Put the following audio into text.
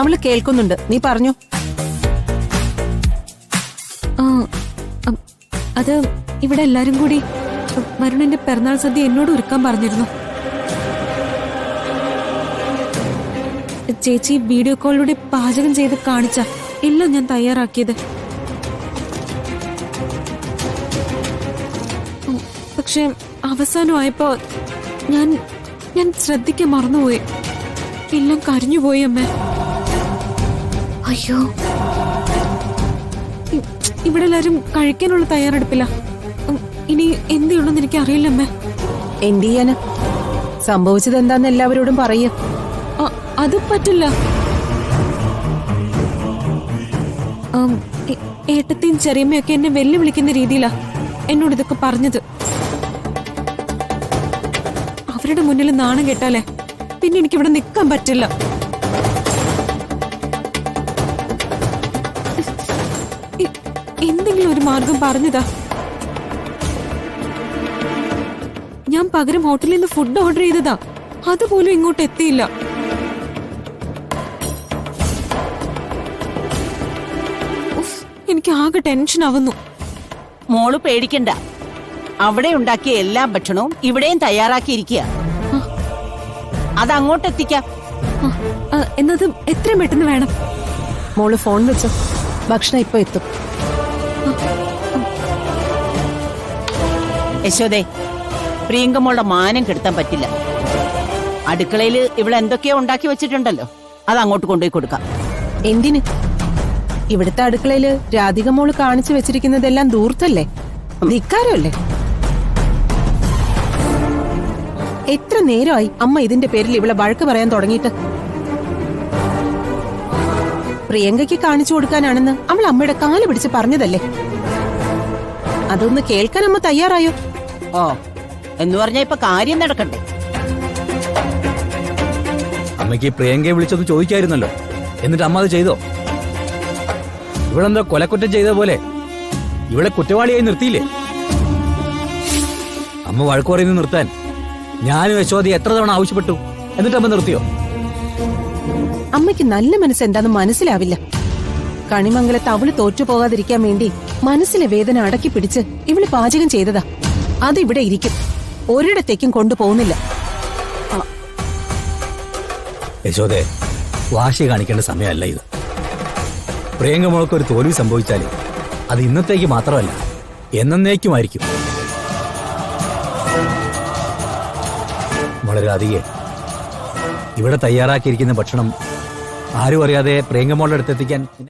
അവള് കേൾക്കുന്നുണ്ട്, നീ പറഞ്ഞു. അത് ഇവിടെ എല്ലാരും കൂടി വരുണിന്റെ പിറന്നാൾ സദ്യ എന്നോട് ഒരുക്കാൻ പറഞ്ഞിരുന്നു. ചേച്ചി വീഡിയോ കോളിലൂടെ പാചകം ചെയ്ത് കാണിച്ച എല്ലാം ഞാൻ തയ്യാറാക്കിയത്. പക്ഷെ അവസാനമായപ്പോ ഞാൻ ശ്രദ്ധിക്കാൻ മറന്നുപോയി. എല്ലാം കരിഞ്ഞുപോയി അമ്മ. അയ്യോ, ഇവിടെ എല്ലാരും കഴിക്കാനുള്ള തയ്യാറെടുപ്പില്ല. ഇനി എന്ത് ചെയ്യണമെന്ന് എനിക്ക് അറിയില്ല അമ്മ. എന്ത് ചെയ്യാന്? സംഭവിച്ചത് എന്താന്ന് എല്ലാവരോടും പറയ. അത് പറ്റില്ല. ഏട്ടത്തെയും ചെറിയമ്മയൊക്കെ എന്നെ വെല്ലുവിളിക്കുന്ന രീതിയിലാ എന്നോട് ഇതൊക്കെ പറഞ്ഞത്. അവരുടെ മുന്നിൽ നാണം കേട്ടാലേ പിന്നെ എനിക്കിവിടെ നിൽക്കാൻ പറ്റില്ല. എന്തെങ്കിലും ഒരു മാർഗം പറഞ്ഞതാ. ഞാൻ പകരം ഹോട്ടലിൽ നിന്ന് ഫുഡ് ഓർഡർ ചെയ്തതാ, അതുപോലും ഇങ്ങോട്ട് എത്തിയില്ല. എനിക്ക് ആകെ ടെൻഷൻ ആവുന്നു. മോള് പേടിക്കണ്ട, അവിടെ ഉണ്ടാക്കിയ എല്ലാ ഭക്ഷണവും ഇവിടെയും തയ്യാറാക്കിയിരിക്കുക. അത് അങ്ങോട്ട് എത്തിക്കാം. എന്നത് എത്രയും പെട്ടെന്ന് വേണം. മോള് ഫോൺ വെച്ചോ, ഭക്ഷണം ഇപ്പൊ എത്തും. യശോദേ, പ്രിയങ്കമ്മോളുടെ മാനം കെടുത്താൻ പറ്റില്ല. അടുക്കളയിൽ ഇവിടെ എന്തൊക്കെയോ ഉണ്ടാക്കി വെച്ചിട്ടുണ്ടല്ലോ, അത് അങ്ങോട്ട് കൊണ്ടുപോയി കൊടുക്കാം. എന്തിന്? ഇവിടുത്തെ അടുക്കളയില് രാധിക മോള് കാണിച്ചു വെച്ചിരിക്കുന്നതെല്ലാം ദൂർത്തല്ലേ, ധിക്കാരമല്ലേ? എത്ര നേരമായി അമ്മ ഇതിന്റെ പേരിൽ ഇവളെ വഴക്ക് പറയാൻ തുടങ്ങിയിട്ട്? പ്രിയങ്കയ്ക്ക് കാണിച്ചു കൊടുക്കാനാണെന്ന് അവൾ അമ്മയുടെ കാല് പിടിച്ച് പറഞ്ഞതല്ലേ? അതൊന്ന് കേൾക്കാൻ അമ്മ തയ്യാറായോ? ഓ, എന്ന് പറഞ്ഞാ ഇപ്പൊ കാര്യം നടക്കണ്ടേ? അമ്മയ്ക്ക് പ്രിയങ്കയെ വിളിച്ചൊന്ന് ചോദിക്കായിരുന്നല്ലോ, എന്നിട്ട് അമ്മ അത് ചെയ്തോ? ഇവളെന്താ കൊലക്കുറ്റം ചെയ്ത പോലെ ഇവളെ കുറ്റവാളിയായി നിർത്തിയില്ലേ? അമ്മ വഴക്കു പറയുന്നത് നിർത്താൻ ഞാനും യശോദ എത്ര തവണ ആവശ്യപ്പെട്ടു, എന്നിട്ട് അമ്മ നിർത്തിയോ? അമ്മയ്ക്ക് നല്ല മനസ്സ് എന്താന്ന് മനസ്സിലാവില്ല. കണിമംഗലത്ത് അവള് തോറ്റുപോകാതിരിക്കാൻ വേണ്ടി മനസ്സിലെ വേദന അടക്കി പിടിച്ച് ഇവള് പാചകം ചെയ്തതാ. അതിവിടെ ഇരിക്കും, ഒരിടത്തേക്കും കൊണ്ടുപോകുന്നില്ല. യശോദേ, വാശി കാണിക്കേണ്ട സമയമല്ല ഇത്. പ്രിയങ്ക മോൾക്ക് ഒരു തോൽവി സംഭവിച്ചാല് അത് ഇന്നത്തേക്ക് മാത്രമല്ല, എന്നേക്കുമായിരിക്കും. വളരെ അധികം ഇവിടെ തയ്യാറാക്കിയിരിക്കുന്ന ഭക്ഷണം ആരും അറിയാതെ പ്രിയങ്ക മോളുടെ അടുത്തെത്തിക്കാൻ